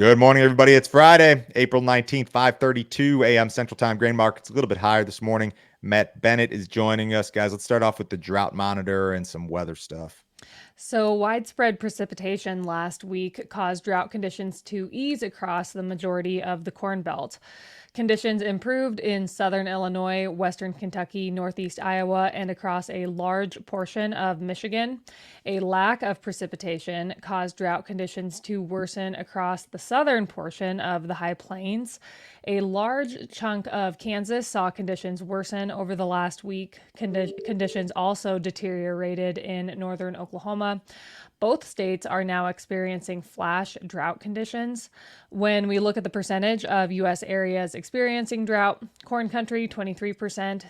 Good morning, everybody. It's Friday, April 19th, 5:32 a.m. Central Time. Grain market's a little bit higher this morning. Matt Bennett is joining us. Guys, let's start off with the drought monitor and some weather stuff. So, widespread precipitation last week caused drought conditions to ease across the majority of the Corn Belt. Conditions improved in southern Illinois, western Kentucky, northeast Iowa, and across a large portion of Michigan. A lack of precipitation caused drought conditions to worsen across the southern portion of the High Plains. A large chunk of Kansas saw conditions worsen over the last week. Conditions also deteriorated in northern Oklahoma. Both states are now experiencing flash drought conditions. When we look at the percentage of U.S. areas experiencing drought, corn country 23%,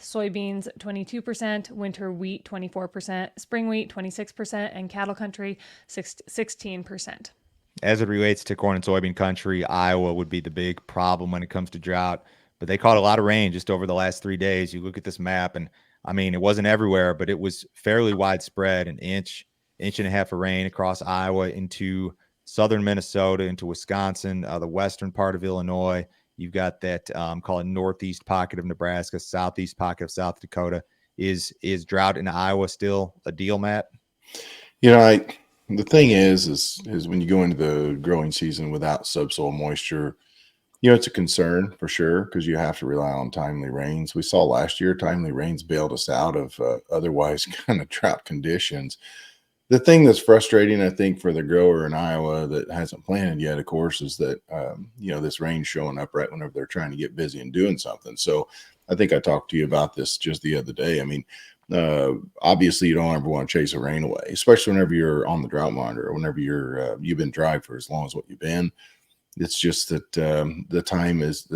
soybeans 22%, winter wheat 24%, spring wheat 26%, and cattle country 16%. As it relates to corn and soybean country, Iowa would be the big problem when it comes to drought. But they caught a lot of rain just over the last 3 days. You look at this map, and I mean, it wasn't everywhere, but it was fairly widespread. An inch and a half of rain across Iowa into southern Minnesota, into Wisconsin, the western part of Illinois. You've got that call it northeast pocket of Nebraska, southeast pocket of South Dakota. Is drought in Iowa still a deal, Matt? The thing is when you go into the growing season without subsoil moisture, it's a concern for sure because you have to rely on timely rains. We saw last year timely rains bailed us out of otherwise kind of drought conditions. The thing that's frustrating, I think, for the grower in Iowa that hasn't planted yet, of course, is that, this rain showing up right whenever they're trying to get busy and doing something. So I think I talked to you about this just the other day. I mean, obviously you don't ever want to chase a rain away, especially whenever you're on the drought monitor or whenever you've been dry for as long as what you've been. It's just that the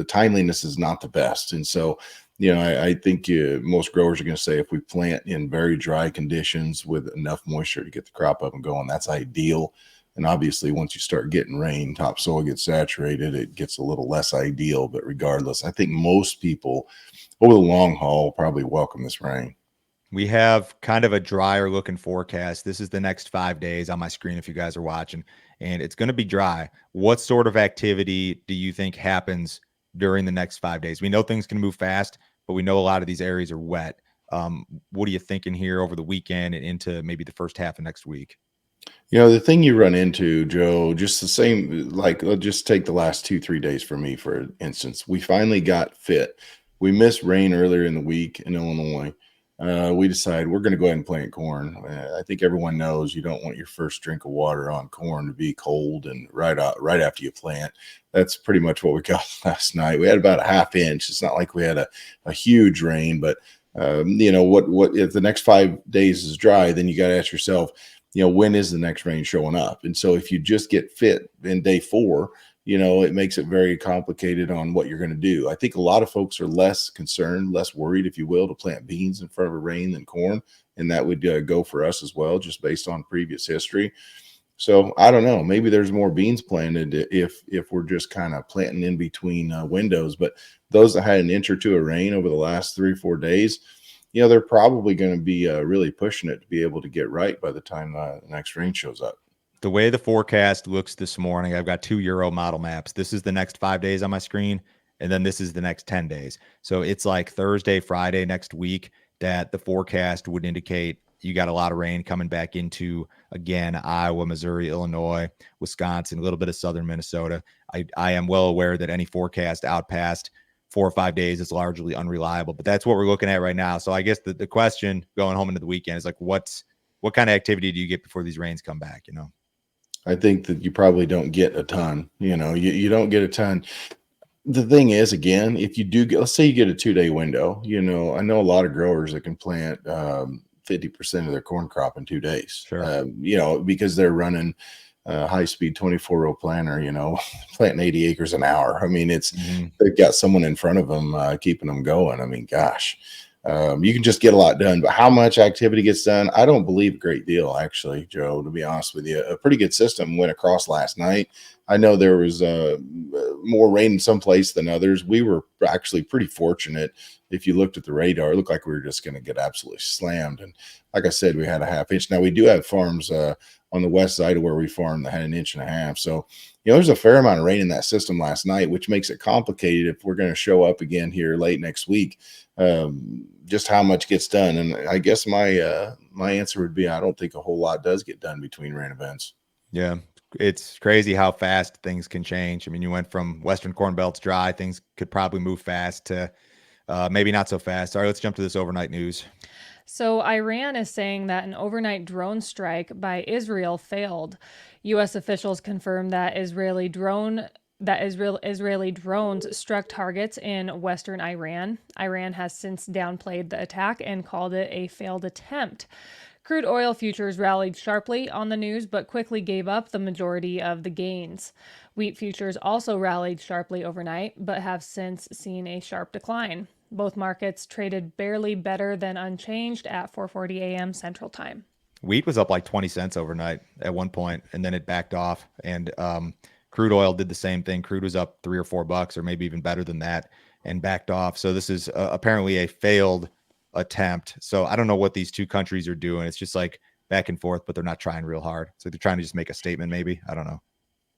timeliness is not the best. And so, I think most growers are going to say if we plant in very dry conditions with enough moisture to get the crop up and going, that's ideal. And obviously, once you start getting rain, topsoil gets saturated, it gets a little less ideal. But regardless, I think most people over the long haul probably welcome this rain. We have kind of a drier looking forecast. This is the next 5 days on my screen if you guys are watching, and it's going to be dry. What sort of activity do you think happens during the next 5 days? We know things can move fast, but we know a lot of these areas are wet. What are you thinking here over the weekend and into maybe the first half of next week? The thing you run into, Joe, just the same, like, let's just take the last 2-3 days for me, for instance. We finally got fit. We missed rain earlier in the week in Illinois. We decided we're going to go ahead and plant corn. I think everyone knows you don't want your first drink of water on corn to be cold and right after you plant. That's pretty much what we got last night. We had about a half inch. It's not like we had a huge rain, but what if the next 5 days is dry, then you got to ask yourself, when is the next rain showing up? And so if you just get fit in day 4, it makes it very complicated on what you're going to do. I think a lot of folks are less concerned, less worried, if you will, to plant beans in front of a rain than corn. And that would go for us as well, just based on previous history. So I don't know, maybe there's more beans planted if we're just kind of planting in between windows. But those that had an inch or two of rain over the last 3 or 4 days, they're probably going to be really pushing it to be able to get right by the time the next rain shows up. The way the forecast looks this morning, I've got 2 Euro model maps. This is the next 5 days on my screen, and then this is the next 10 days. So it's like Thursday, Friday next week that the forecast would indicate you got a lot of rain coming back into, again, Iowa, Missouri, Illinois, Wisconsin, a little bit of southern Minnesota. I am well aware that any forecast out past 4 or 5 days is largely unreliable, but that's what we're looking at right now. So I guess the question going home into the weekend is like, what kind of activity do you get before these rains come back, I think that you probably don't get a ton. You don't get a ton. The thing is, again, if you do get, let's say you get a 2-day window, I know a lot of growers that can plant 50% of their corn crop in 2 days. Sure. Because they're running high-speed 24-row planter, planting 80 acres an hour. I mean, they've got someone in front of them keeping them going. I mean, gosh. You can just get a lot done, but how much activity gets done, I don't believe a great deal, actually, Joe, to be honest with you. A pretty good system went across last night. I know there was more rain in some place than others. We were actually pretty fortunate. If you looked at the radar, it looked like we were just going to get absolutely slammed. And like I said, we had a half inch. Now, we do have farms on the west side of where we farm that had an inch and a half. So there's a fair amount of rain in that system last night, which makes it complicated if we're going to show up again here late next week. Just how much gets done. And I guess my answer would be, I don't think a whole lot does get done between rain events. Yeah. It's crazy how fast things can change. I mean, you went from Western Corn Belt's dry, things could probably move fast, to maybe not so fast. All right, let's jump to this overnight news. So, Iran is saying that an overnight drone strike by Israel failed. U.S. officials confirmed that Israeli drones struck targets in western Iran. Iran has since downplayed the attack and called it a failed attempt. Crude oil futures rallied sharply on the news, but quickly gave up the majority of the gains. Wheat futures also rallied sharply overnight, but have since seen a sharp decline. Both markets traded barely better than unchanged at 4:40 a.m. Central Time. Wheat was up like 20 cents overnight at one point, and then it backed off. And crude oil did the same thing. Crude was up $3 or $4, or maybe even better than that, and backed off. So this is apparently a failed attempt. So I don't know what these two countries are doing. It's just like back and forth, but they're not trying real hard. So they're trying to just make a statement, maybe. I don't know.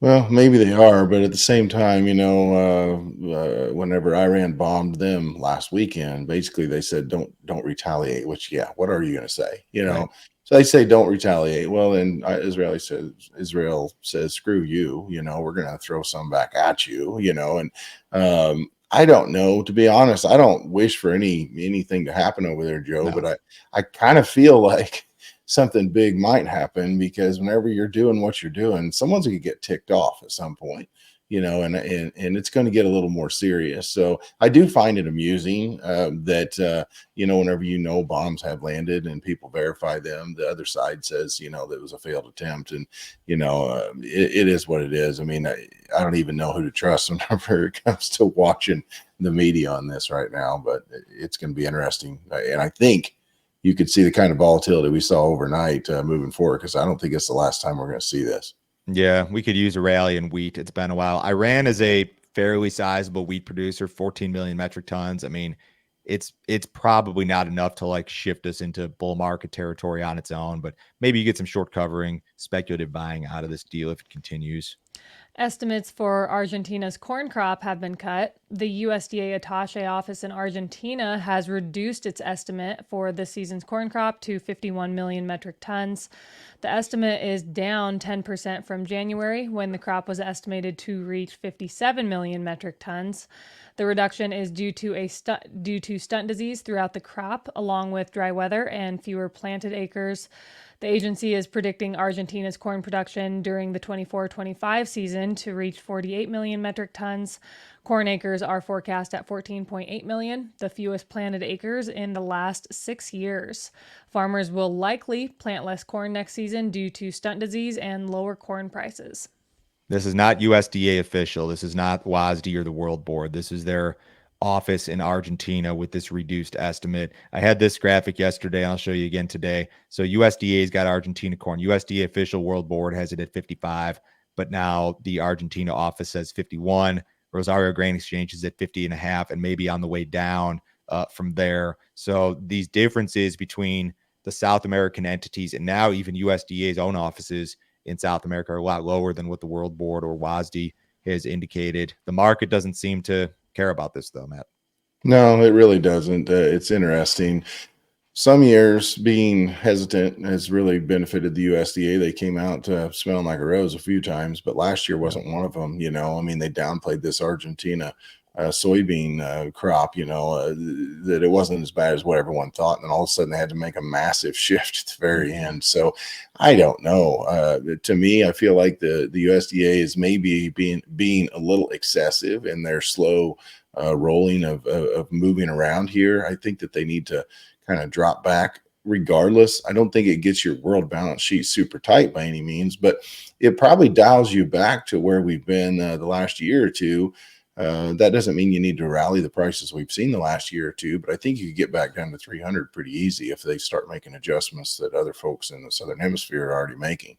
Well, maybe they are, but at the same time, whenever Iran bombed them last weekend, basically they said don't retaliate. Which, yeah, what are you going to say? Right. So they say don't retaliate. Well, then Israel says screw you. We're going to throw some back at you. And I don't know, to be honest. I don't wish for anything to happen over there, Joe. No. But I kind of feel like something big might happen, because whenever you're doing what you're doing, someone's going to get ticked off at some point, and it's going to get a little more serious. So I do find it amusing that whenever bombs have landed and people verify them, the other side says that it was a failed attempt, and it is what it is. I mean, I don't even know who to trust whenever it comes to watching the media on this right now, but it's going to be interesting, and I think you could see the kind of volatility we saw overnight moving forward, because I don't think it's the last time we're going to see this. Yeah, we could use a rally in wheat. It's been a while. Iran is a fairly sizable wheat producer, 14 million metric tons. I mean, it's probably not enough to like shift us into bull market territory on its own, but maybe you get some short covering, speculative buying out of this deal if it continues. Estimates for Argentina's corn crop have been cut. The USDA Attaché office in Argentina has reduced its estimate for this season's corn crop to 51 million metric tons. The estimate is down 10% from January, when the crop was estimated to reach 57 million metric tons. The reduction is due to stunt disease throughout the crop, along with dry weather and fewer planted acres. The agency is predicting Argentina's corn production during the 24-25 season to reach 48 million metric tons. Corn acres are forecast at 14.8 million, the fewest planted acres in the last 6 years. Farmers will likely plant less corn next season due to stunt disease and lower corn prices. This is not USDA official. This is not WASDE or the World Board. This is their office in Argentina with this reduced estimate. I had this graphic yesterday. I'll show you again today. So USDA's got Argentina corn. USDA official World Board has it at 55, but now the Argentina office says 51. Rosario Grain Exchange is at 50 and a half, and maybe on the way down from there. So these differences between the South American entities and now even USDA's own offices in South America are a lot lower than what the World Board or WASDE has indicated. The market doesn't seem to care about this, though, Matt. No, it really doesn't. It's interesting. Some years being hesitant has really benefited the USDA. They came out smelling like a rose a few times, but last year wasn't one of them. I mean, they downplayed this Argentina soybean crop, that it wasn't as bad as what everyone thought. And then all of a sudden they had to make a massive shift at the very end. So I don't know. To me, I feel like the USDA is maybe being a little excessive in their slow rolling of moving around here. I think that they need to kind of drop back. Regardless, I don't think it gets your world balance sheet super tight by any means, but it probably dials you back to where we've been the last year or two. That doesn't mean you need to rally the prices we've seen the last year or two, but I think you could get back down to 300 pretty easy if they start making adjustments that other folks in the Southern Hemisphere are already making.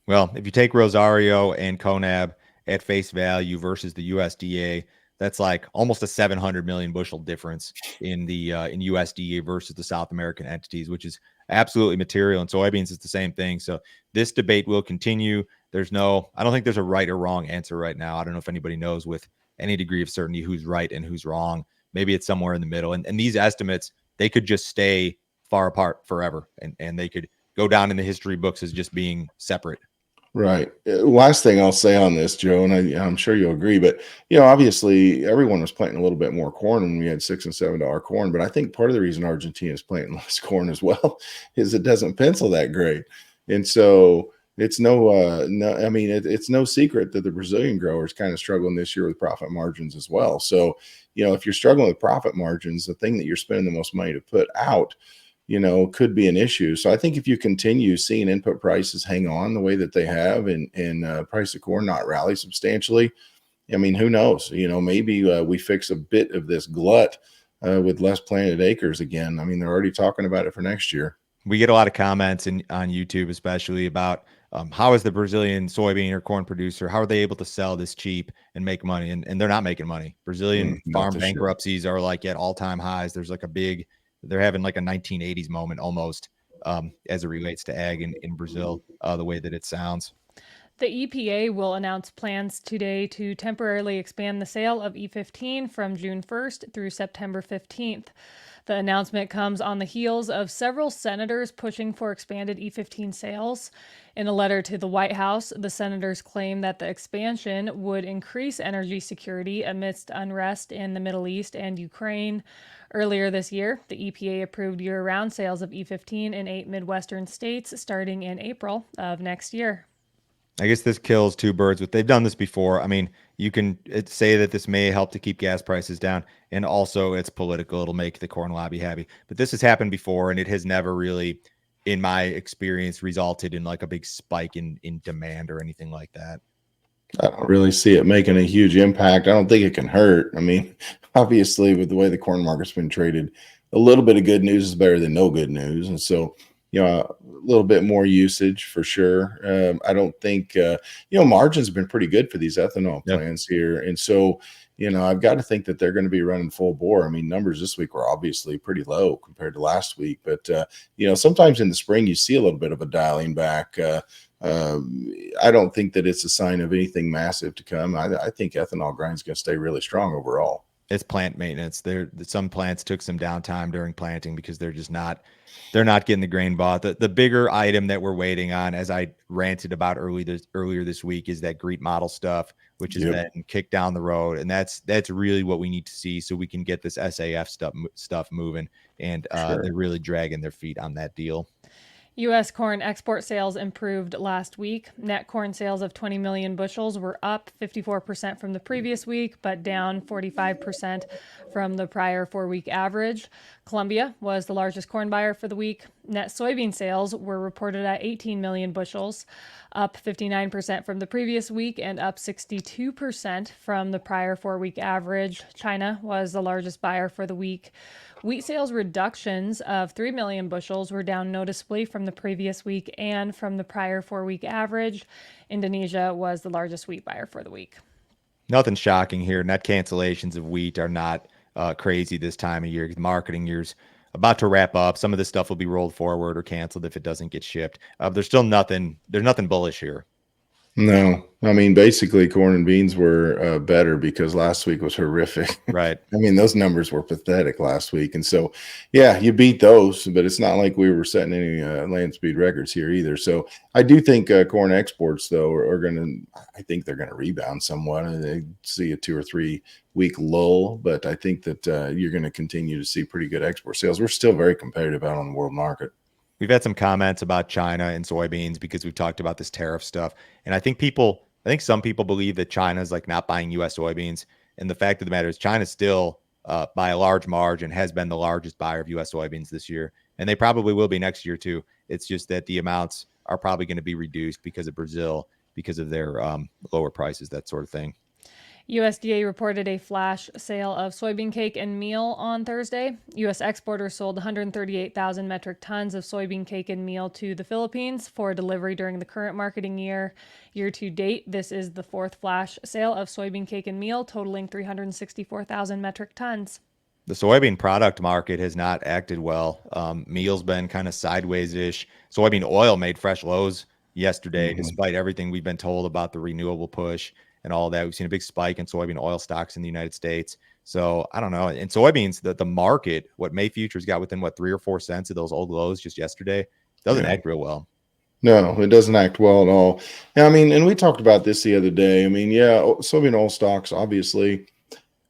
Well, if you take Rosario and Conab at face value versus the USDA, that's like almost a 700 million bushel difference in the in USDA versus the South American entities, which is absolutely material. And soybeans is the same thing. So this debate will continue. I don't think there's a right or wrong answer right now. I don't know if anybody knows with any degree of certainty who's right and who's wrong. Maybe it's somewhere in the middle. And these estimates, they could just stay far apart forever, and they could go down in the history books as just being separate. Right. Last thing I'll say on this, Joe, and I'm sure you'll agree, but obviously everyone was planting a little bit more corn when we had $6 and $7 corn. But I think part of the reason Argentina is planting less corn as well is it doesn't pencil that great, and so it's it's no secret that the Brazilian growers kind of struggling this year with profit margins as well. So if you're struggling with profit margins, the thing that you're spending the most money to put out could be an issue. So I think if you continue seeing input prices hang on the way that they have and price of corn not rally substantially, I mean, who knows? Maybe we fix a bit of this glut with less planted acres again. I mean, they're already talking about it for next year. We get a lot of comments on YouTube, especially about how is the Brazilian soybean or corn producer, how are they able to sell this cheap and make money? And they're not making money. Brazilian farm bankruptcies are like at all-time highs. There's like they're having like a 1980s moment almost as it relates to ag in Brazil, the way that it sounds. The EPA will announce plans today to temporarily expand the sale of E15 from June 1st through September 15th. The announcement comes on the heels of several senators pushing for expanded E15 sales. In a letter to the White House, the senators claim that the expansion would increase energy security amidst unrest in the Middle East and Ukraine. Earlier this year, the EPA approved year-round sales of E15 in 8 Midwestern states starting in April of next year. I guess this kills two birds, but they've done this before. I mean, you can say that this may help to keep gas prices down, and also it's political. It'll make the corn lobby happy. But this has happened before, and it has never really, in my experience, resulted in like a big spike in demand or anything like that. I don't really see it making a huge impact. I don't think it can hurt. I mean, obviously, with the way the corn market's been traded, a little bit of good news is better than no good news. And so, a little bit more usage for sure. I don't think, margins have been pretty good for these ethanol plants here. And so, I've got to think that they're going to be running full bore. I mean, numbers this week were obviously pretty low compared to last week. But, sometimes in the spring, you see a little bit of a dialing back. I don't think that it's a sign of anything massive to come. I think ethanol grind is going to stay really strong overall. It's plant maintenance. Some plants took some downtime during planting because they're not getting the grain bought. The bigger item that we're waiting on, as I ranted about earlier this week, is that GREET model stuff, which has been kicked down the road, and that's really what we need to see so we can get this SAF stuff moving. And they're really dragging their feet on that deal. U.S. corn export sales improved last week. Net corn sales of 20 million bushels were up 54% from the previous week, but down 45% from the prior 4-week average. Colombia was the largest corn buyer for the week. Net soybean sales were reported at 18 million bushels, up 59% from the previous week and up 62% from the prior 4-week average. China was the largest buyer for the week. Wheat sales reductions of 3 million bushels were down noticeably from the previous week and from the prior 4-week average. Indonesia was the largest wheat buyer for the week. Nothing shocking here. Net cancellations of wheat are not crazy this time of year. The marketing year's about to wrap up. Some of this stuff will be rolled forward or canceled if it doesn't get shipped. There's nothing bullish here. No, I mean, basically corn and beans were better because last week was horrific. Right. I mean, those numbers were pathetic last week. And so, yeah, you beat those, but it's not like we were setting any land speed records here either. So I do think corn exports, though, I think they're going to rebound somewhat. They see a 2 or 3 week lull, but I think that you're going to continue to see pretty good export sales. We're still very competitive out on the world market. We've had some comments about China and soybeans because we've talked about this tariff stuff. And I think some people believe that China's like not buying U.S. soybeans. And the fact of the matter is China still, by a large margin, has been the largest buyer of U.S. soybeans this year. And they probably will be next year too. It's just that the amounts are probably going to be reduced because of Brazil, because of their lower prices, that sort of thing. USDA reported a flash sale of soybean cake and meal on Thursday. U.S. exporters sold 138,000 metric tons of soybean cake and meal to the Philippines for delivery during the current marketing year. Year to date, this is the 4th flash sale of soybean cake and meal, totaling 364,000 metric tons. The soybean product market has not acted well. Meal's been kind of sideways-ish. Soybean oil made fresh lows yesterday, despite everything we've been told about the renewable push and all that. We've seen a big spike in soybean oil stocks in the United States. So I don't know. In soybeans, the market, what May futures got within 3 or 4 cents of those old lows just yesterday, doesn't act real well. No, it doesn't act well at all. I mean, and we talked about this the other day. I mean, yeah, soybean oil stocks obviously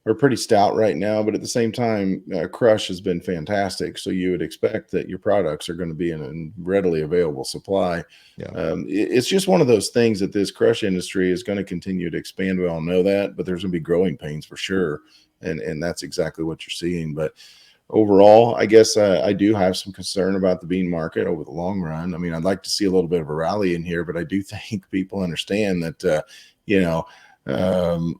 are pretty stout right now, but at the same time, crush has been fantastic. So you would expect that your products are going to be in a readily available supply. Yeah. It's just one of those things that this crush industry is going to continue to expand. We all know that, but there's going to be growing pains for sure. And that's exactly what you're seeing. But overall, I guess I do have some concern about the bean market over the long run. I mean, I'd like to see a little bit of a rally in here, but I do think people understand that,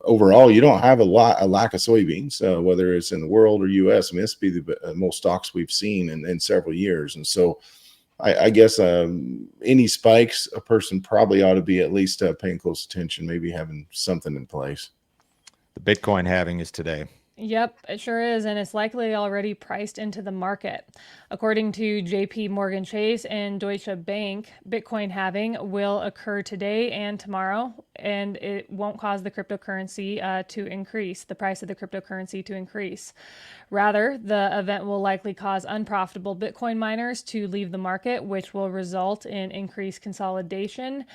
overall, you don't have a lack of soybeans, whether it's in the world or U.S. I mean, this would be the most stocks we've seen in several years. And so I guess any spikes, a person probably ought to be at least paying close attention, maybe having something in place. The Bitcoin halving is today. Yep, it sure is, and it's likely already priced into the market. According to JP Morgan Chase and Deutsche Bank, Bitcoin halving will occur today and tomorrow, and it won't cause the cryptocurrency to increase, the price of the cryptocurrency to increase. Rather, the event will likely cause unprofitable Bitcoin miners to leave the market, which will result in increased consolidation.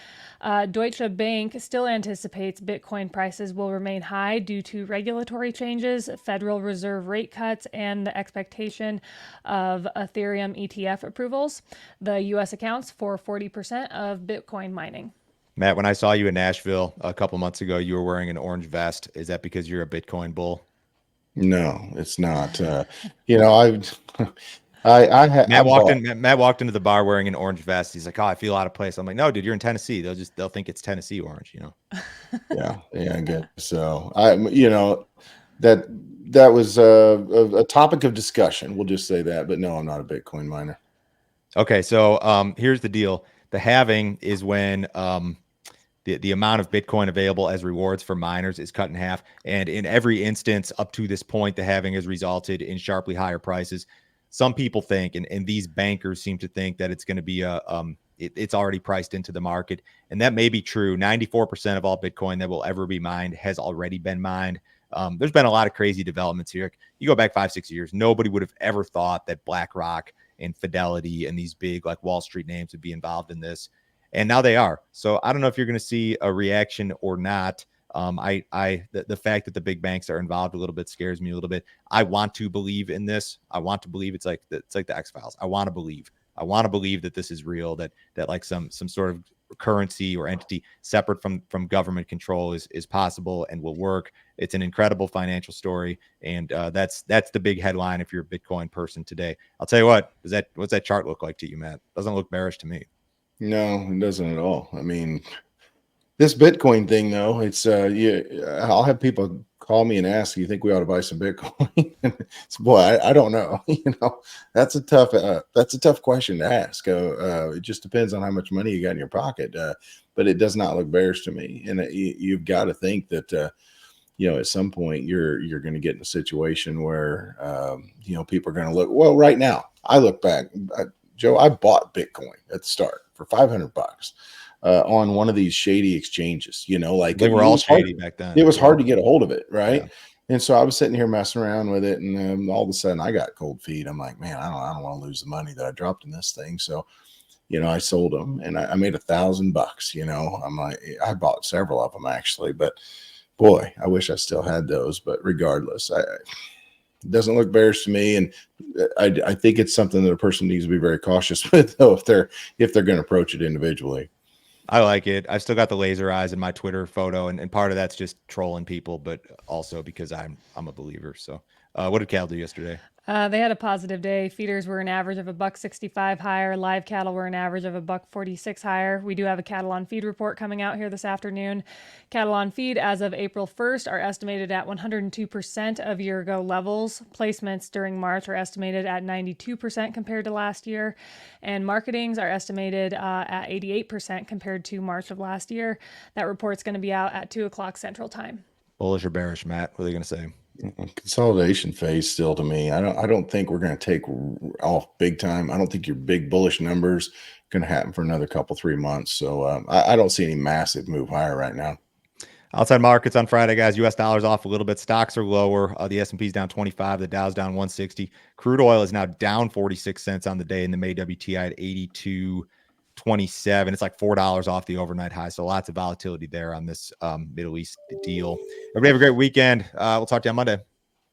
Deutsche Bank still anticipates Bitcoin prices will remain high due to regulatory changes, Federal Reserve rate cuts, and the expectation of Ethereum ETF approvals. The U.S. accounts for 40% of Bitcoin mining. Matt, when I saw you in Nashville a couple months ago, you were wearing an orange vest. Is that because you're a Bitcoin bull? No, it's not. Matt walked into the bar wearing an orange vest. He's like, "Oh, I feel out of place." I'm like, "No, dude, you're in Tennessee. They'll think it's Tennessee orange, you know." Yeah, I guess so. That was a topic of discussion. We'll just say that. But no, I'm not a Bitcoin miner. Okay, so here's the deal. The halving is when the amount of Bitcoin available as rewards for miners is cut in half. And in every instance up to this point, the halving has resulted in sharply higher prices. Some people think, and these bankers seem to think, that it's going to be it's already priced into the market. And that may be true. 94% of all Bitcoin that will ever be mined has already been mined. There's been a lot of crazy developments here. You go back 5-6 years, nobody would have ever thought that BlackRock and Fidelity and these big like Wall Street names would be involved in this. And now they are. So I don't know if you're going to see a reaction or not. The fact that the big banks are involved a little bit scares me a little bit. I want to believe in this. I want to believe it's like the X-Files. I want to believe that this is real, that like some sort of currency or entity separate from government control is possible and will work. It's an incredible financial story. And that's the big headline if you're a Bitcoin person today. I'll tell you what, what's that chart look like to you, Matt? Doesn't look bearish to me. No, it doesn't at all. I mean, this Bitcoin thing, though, it's I'll have people call me and ask, "You think we ought to buy some Bitcoin?" Boy, I don't know. That's a tough question to ask. It just depends on how much money you got in your pocket. But it does not look bearish to me, and you've got to think that at some point you're going to get in a situation where people are going to look. Well, right now, I look back, Joe. I bought Bitcoin at the start for $500 on one of these shady exchanges. Like they were all shady back then. It was hard to get a hold of it, right? Yeah. And so I was sitting here messing around with it, and all of a sudden I got cold feet. I'm like, man, I don't want to lose the money that I dropped in this thing. So, I sold them, and I made $1,000. I'm like, I bought several of them actually, but boy, I wish I still had those. But regardless, it doesn't look bearish to me, and I think it's something that a person needs to be very cautious with, though, if they're going to approach it individually. I like it. I've still got the laser eyes in my Twitter photo, and part of that's just trolling people, but also because I'm a believer. So, what did Cal do yesterday? They had a positive day. Feeders were an average of $1.65 higher. Live cattle were an average of $1.46 higher. We do have a cattle on feed report coming out here this afternoon. Cattle on feed as of April 1st are estimated at 102% of year-ago levels. Placements during March are estimated at 92% compared to last year. And marketings are estimated at 88% compared to March of last year. That report's going to be out at 2 o'clock Central Time. Bullish or bearish, Matt? What are they going to say? Consolidation phase still to me. I don't think we're going to take off big time. I don't think your big bullish numbers going to happen for another couple 3 months. So I don't see any massive move higher right now. Outside markets on Friday, guys. U.S. dollars off a little bit. Stocks are lower. The S&P's down 25. The Dow's down 160. Crude oil is now down 46 cents on the day, and the May WTI at 82.27. It's like $4 off the overnight high. So lots of volatility there on this Middle East deal. Everybody have a great weekend. We'll talk to you on Monday.